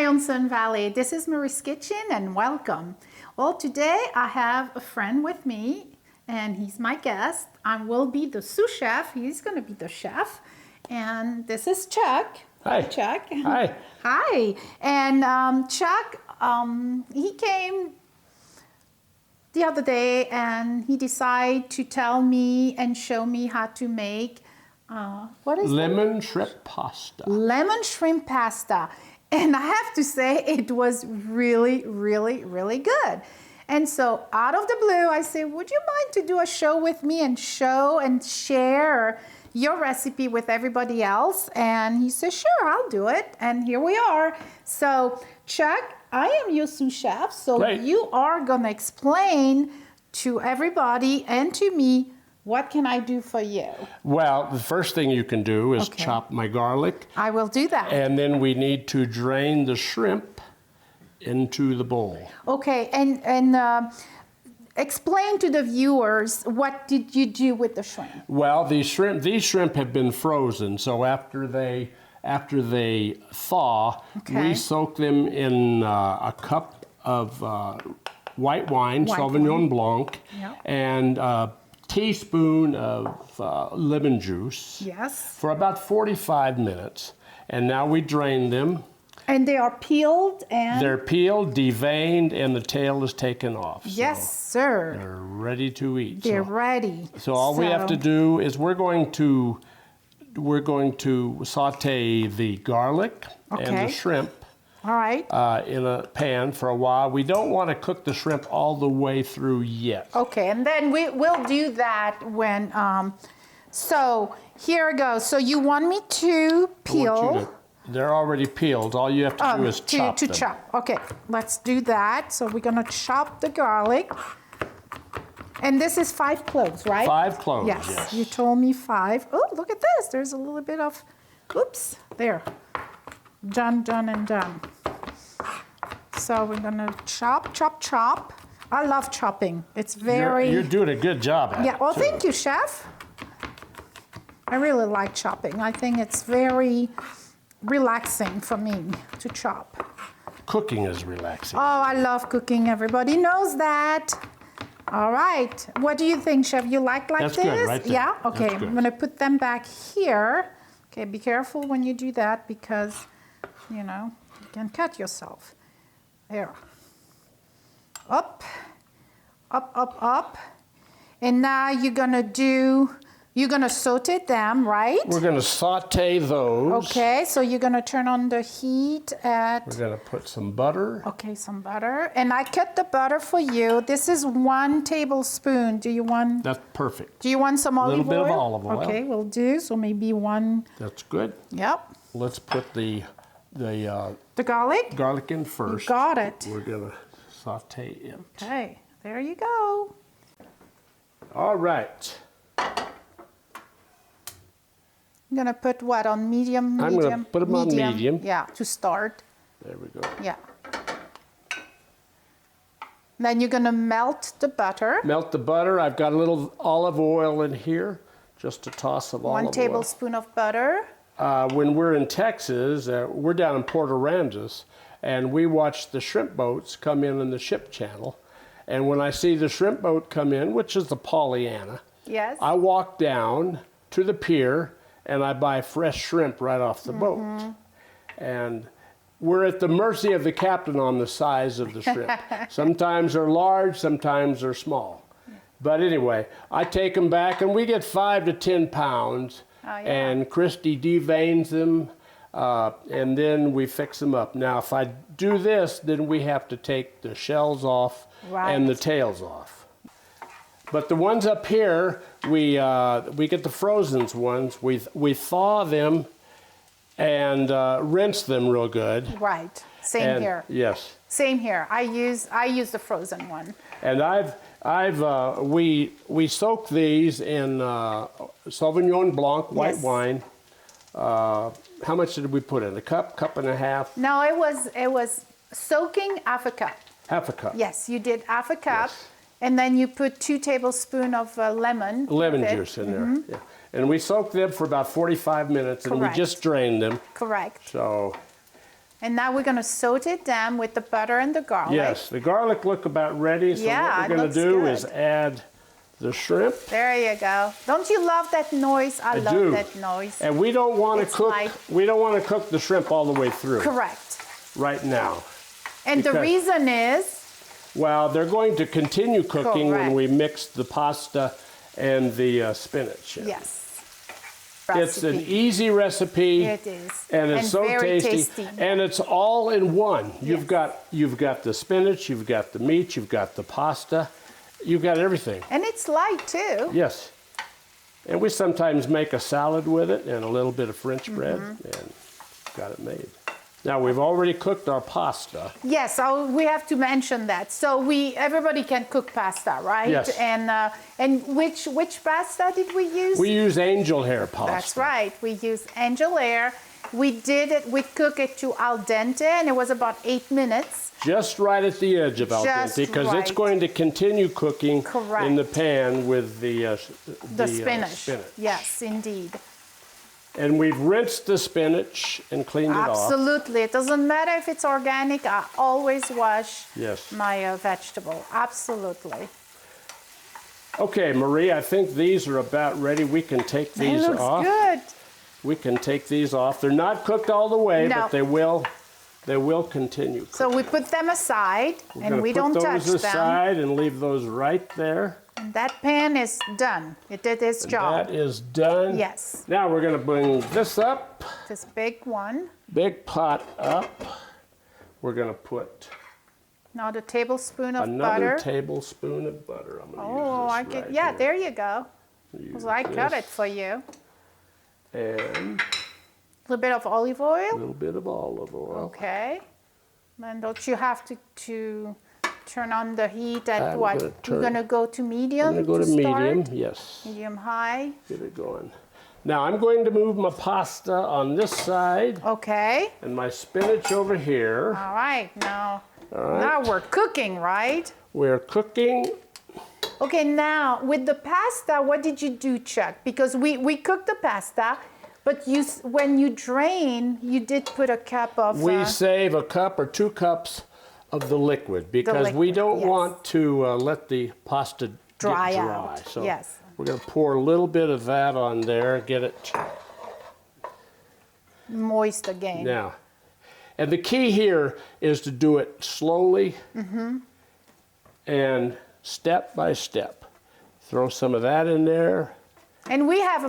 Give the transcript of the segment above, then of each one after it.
Hi on Sun Valley, this is Marie's Kitchen and welcome. Well, today I have a friend with me and he's my guest. I will be the sous chef, he's going to be the chef. And this is Chuck. Hi. Chuck. Hi. Hi. And Chuck, he came the other day and he decided to tell me and show me how to make what is lemon shrimp pasta. Lemon shrimp pasta. And I have to say it was really, really, really good. And so out of the blue, I said, would you mind to do a show with me and show and share your recipe with everybody else? And he said, sure, I'll do it. And here we are. So Chuck, I am your sous chef. So Great. You are going to explain to everybody and to me, what can I do for you? Well, the first thing you can do is chop my garlic. I will do that. And then we need to drain the shrimp into the bowl. Okay, and explain to the viewers, what did you do with the shrimp? Well, these shrimp have been frozen, so after they thaw, we soak them in a cup of white wine, Sauvignon Blanc, and teaspoon of lemon juice for about 45 minutes. And now we drain them. And they are peeled and? They're peeled, deveined, and the tail is taken off. Yes, sir. They're ready to eat. They're ready. So all we have to do is we're going to saute the garlic and the shrimp. All right. In a pan for a while. We don't want to cook the shrimp all the way through yet. Okay, and then we'll do that when, so here it goes. So you want me to peel? They're already peeled. All you have to do is chop them. Chop. Okay, let's do that. So we're going to chop the garlic. And this is 5 cloves, right? 5 cloves, yes. You told me 5. Oh, look at this. There's a little bit of, oops, there. Done, done, and done. So we're gonna chop, chop, chop. I love chopping. It's very... You're doing a good job at it. Yeah, well, thank you, chef. I really like chopping. I think it's very relaxing for me to chop. Cooking is relaxing. Oh, I love cooking. Everybody knows that. All right. What do you think, chef? You like That's this? Good, right there. Yeah? Okay, That's good. I'm gonna put them back here. Okay, be careful when you do that because you know, you can cut yourself. There. Up, up, up, up. And now you're gonna saute them, right? We're gonna saute those. Okay, so you're gonna turn on the heat at... We're gonna put some butter. Okay, some butter. And I cut the butter for you. This is 1 tablespoon. Do you want... That's perfect. Do you want some olive oil? A little bit of olive oil. Okay, we'll do. So maybe 1... That's good. Yep. Let's put the garlic? Garlic in first. You got it. We're gonna saute it. Okay, there you go. All right. I'm gonna put what on medium? I'm gonna put them on medium. Yeah, to start. There we go. Yeah. Then you're gonna melt the butter. Melt the butter. I've got a little olive oil in here, just a toss of olive oil. 1 tablespoon of butter. When we're in Texas, we're down in Port Aransas, and we watch the shrimp boats come in the ship channel. And when I see the shrimp boat come in, which is the Pollyanna, yes, I walk down to the pier and I buy fresh shrimp right off the boat. And we're at the mercy of the captain on the size of the shrimp. Sometimes they're large, sometimes they're small. But anyway, I take them back and we get 5 to 10 pounds. And Christy deveins them, and then we fix them up. Now, if I do this, then we have to take the shells off and the tails off. But the ones up here, we get the frozen ones. We thaw them and rinse them real good. Right. Same here. Yes. Same here. I use the frozen one. And we soak these in Sauvignon Blanc white wine. How much did we put in? A cup and a half? No, it was soaking half a cup. Half a cup. Yes, you did half a cup, Yes. and then you put 2 tablespoons of lemon Juice in there. Yeah. And we soak them for about 45 minutes, and we just drain them. Correct. So And now we're going to saute them with the butter and the garlic. Yes, the garlic look about ready. So Yeah, what we're going to do is add the shrimp. There you go. Don't you love that noise? I love do. that noise. And we don't want to cook. light. We don't want to cook the shrimp all the way through. Correct. Right now. And the reason is? Well, they're going to continue cooking when Correct. we mix the pasta and the spinach. Yes. It's an easy recipe. It is. And it's so very tasty. And it's all in one. You've got the spinach, you've got the meat, you've got the pasta, you've got everything. And it's light too. Yes. And we sometimes make a salad with it and a little bit of French bread and got it made. Now we've already cooked our pasta. Yes, we have to mention that. So everybody can cook pasta, right? Yes. And which pasta did we use? We use angel hair pasta. That's right. We use angel hair. We cook it to al dente, and it was about 8 minutes. Just right at the edge of al dente, because it's going to continue cooking in the pan with the spinach. Yes, indeed. And we've rinsed the spinach and cleaned it off. Absolutely. It doesn't matter if it's organic. I always wash my vegetable. Absolutely. Okay, Marie, I think these are about ready. We can take these off. Good. We can take these off. They're not cooked all the way, but they will continue cooking. So we put them aside, and we don't touch them. Put those aside and leave those right there. And that pan is done. It did its job. That is done. Yes. Now we're going to bring this up. This big one. Big pot up. We're going to put another tablespoon of butter. Another tablespoon of butter. I'm going to use this right here. There you go. Because I cut it for you. And a little bit of olive oil. A little bit of olive oil. Okay. And don't you have to turn on the heat at what? You're going to go to medium? I'm going to go to medium, yes. Medium high. Get it going. Now I'm going to move my pasta on this side. Okay. And my spinach over here. All right. Now we're cooking, right? We're cooking. Okay, now with the pasta, what did you do, Chuck? Because we cooked the pasta, but when you drain, you did put a cup of... We save a cup or 2 cups of the liquid because we don't want to let the pasta dry get out. So we're going to pour a little bit of that on there, get it moist again. Now, and the key here is to do it slowly and step by step. Throw some of that in there. And we have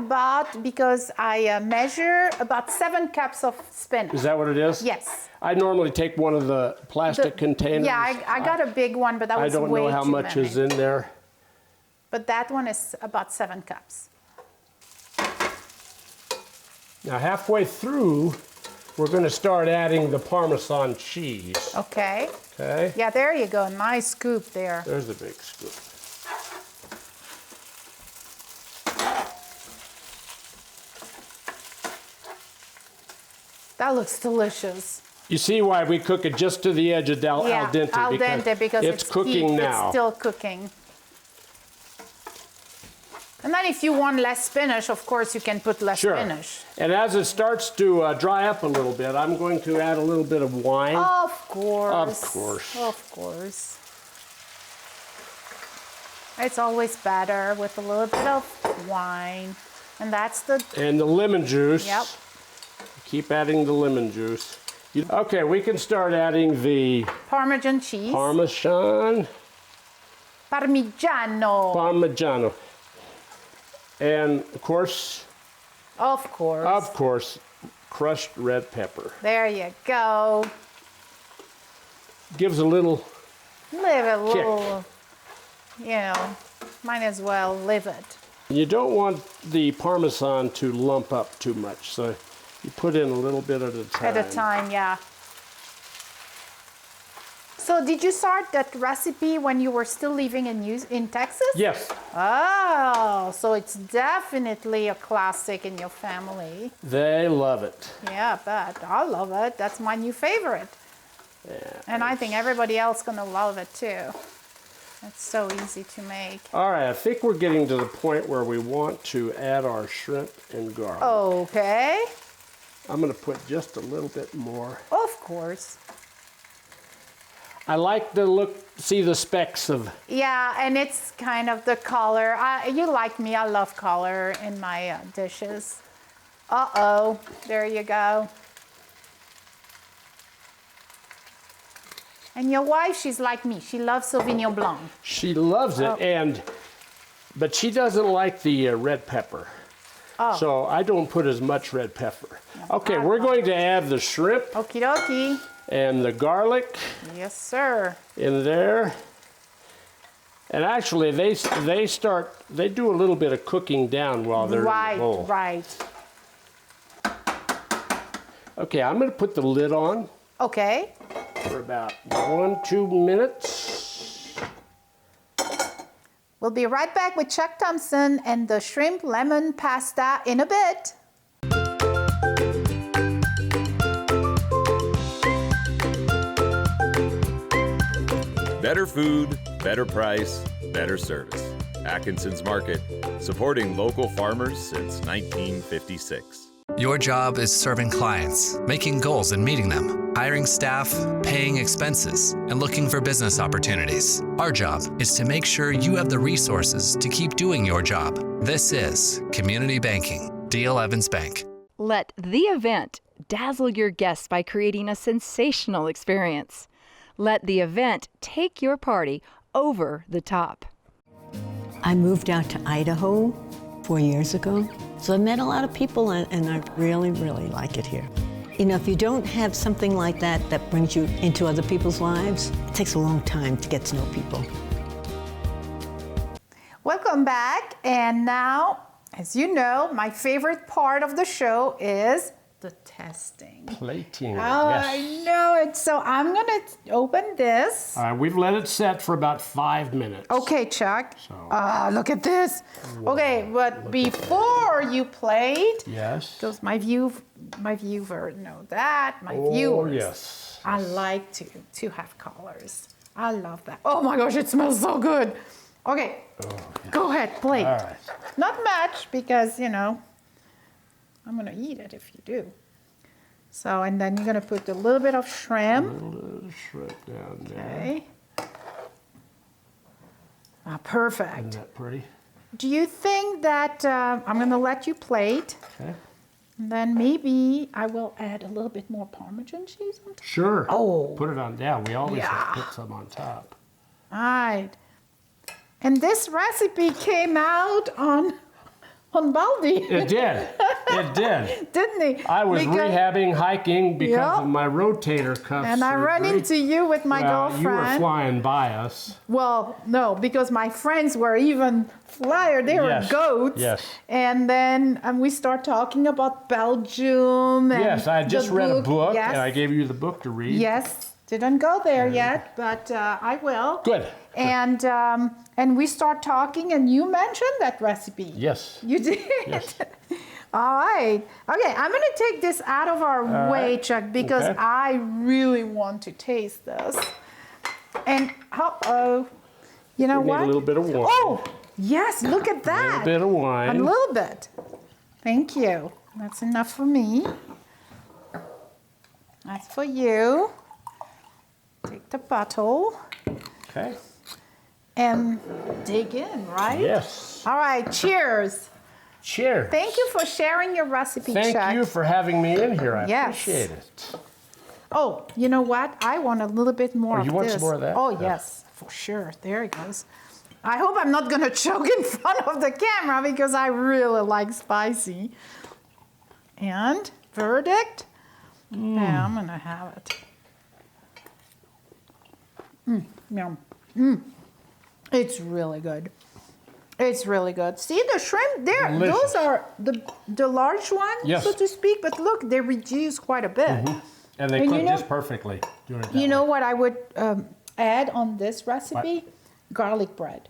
because I measure about 7 cups of spinach. Is that what it is? Yes. I normally take one of the plastic containers. Yeah, I got a big one, but that was way too many. I don't know how much is in there. But that one is about 7 cups. Now halfway through, we're going to start adding the Parmesan cheese. Okay. Okay. Yeah, there you go. Nice scoop there. There's a big scoop. That looks delicious. You see why we cook it just to the edge of al dente? Al dente because it's cooking now. It's still cooking. And then if you want less spinach, of course, you can put less spinach. And as it starts to dry up a little bit, I'm going to add a little bit of wine. Of course. Of course. Of course. It's always better with a little bit of wine. And that's And the lemon juice. Yep. Keep adding the lemon juice. Okay, we can start adding the Parmesan cheese. Parmesan. Parmigiano. Parmigiano. And of course, crushed red pepper. There you go. Gives a little kick. You know, might as well live it. You don't want the Parmesan to lump up too much, so you put in a little bit at a time. At a time, yeah. So did you start that recipe when you were still living in Texas? Yes. Oh, so it's definitely a classic in your family. They love it. Yeah, but I love it. That's my new favorite. Yeah, and I think everybody else gonna love it too. It's so easy to make. All right, I think we're getting to the point where we want to add our shrimp and garlic. Okay. I'm going to put just a little bit more. Of course. I like to see the specks of. Yeah, and it's kind of the color. You like me, I love color in my dishes. Uh-oh, there you go. And your wife, she's like me. She loves Sauvignon Blanc. She loves it, but she doesn't like the red pepper. Oh. So I don't put as much red pepper. Okay, we're going to add the shrimp. Okie dokie. And the garlic. Yes, sir. In there. And actually, they do a little bit of cooking down while they're in the bowl. Right. Okay, I'm going to put the lid on. Okay. For about 1-2 minutes. We'll be right back with Chuck Thompson and the shrimp lemon pasta in a bit. Better food, better price, better service. Atkinson's Market, supporting local farmers since 1956. Your job is serving clients, making goals and meeting them, hiring staff, paying expenses, and looking for business opportunities. Our job is to make sure you have the resources to keep doing your job. This is Community Banking, D.L. Evans Bank. Let the event dazzle your guests by creating a sensational experience. Let the event take your party over the top. I moved out to Idaho 4 years ago. So I met a lot of people, and I really, really like it here. You know, if you don't have something like that that brings you into other people's lives, it takes a long time to get to know people. Welcome back. And now, as you know, my favorite part of the show is the testing. Plating. Oh, yes. I know it. So I'm going to open this. All right, we've let it set for about 5 minutes. Okay, Chuck. So. Look at this. Whoa. Okay, but before you plate, yes, because my viewer know that, my viewers. Yes. I like to have colors. I love that. Oh my gosh, it smells so good. Okay, Go ahead, plate. All right. Not much because, you know, I'm going to eat it if you do. So, and then you're going to put a little bit of shrimp. A little shrimp down there. Okay. Perfect. Isn't that pretty? Do you think that I'm going to let you plate? Okay. And then maybe I will add a little bit more Parmesan cheese on top. Sure. Oh. Put it on down. We always have to Yeah. put some on top. All right. And this recipe came out on Baldy. It did. It did. Didn't he? I was rehabbing hiking because Yep. of my rotator cuff And I ran surgery. into you with my girlfriend. You were flying by us. Well, no, because my friends were even flyer. They were Yes, goats. yes. And then we start talking about Belgium. And Yes, I just the read a book, Yes. and I gave you the book to read. Yes. Didn't go there yet, but I will. Good. And we start talking, and you mentioned that recipe. Yes. You did. Yes. All right. Okay, I'm going to take this out of our way, right. Chuck, because Okay. I really want to taste this. And you know We need what? a little bit of wine. Oh, yes, look at that. A little bit of wine. A little bit. Thank you. That's enough for me. That's for you. Take the bottle Okay. and dig in, right? Yes. All right, cheers. Cheers. Thank you for sharing your recipe, Chuck. Thank you for having me in here. I Yes. appreciate it. Oh, you know what? I want a little bit more of you want this. some more of that? Oh, Yeah. yes, for sure. There it goes. I hope I'm not going to choke in front of the camera because I really like spicy. And verdict? Yeah, I'm going to have it. Yum. It's really good. It's really good. See the shrimp there? Delicious. Those are the large ones, Yes. so to speak. But look, they reduce quite a bit. And they And cook you know- just perfectly. Doing it that You know way. what I would add on this recipe? Garlic bread.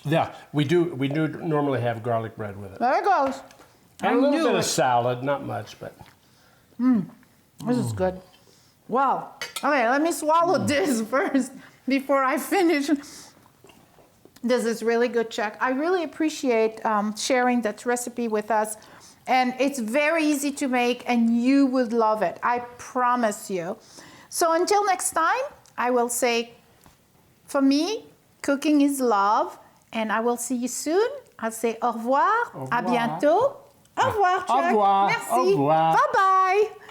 Yeah, we do normally have garlic bread with it. There it goes. And I a little knew bit it. of salad, not much, but This is good. Wow. Okay, let me swallow this first before I finish. This is really good, Chuck. I really appreciate sharing that recipe with us. And it's very easy to make, and you would love it. I promise you. So until next time, I will say, for me, cooking is love, and I will see you soon. I'll say au revoir, à bientôt. Au revoir, Chuck. Au revoir. Merci. Au revoir. Bye-bye.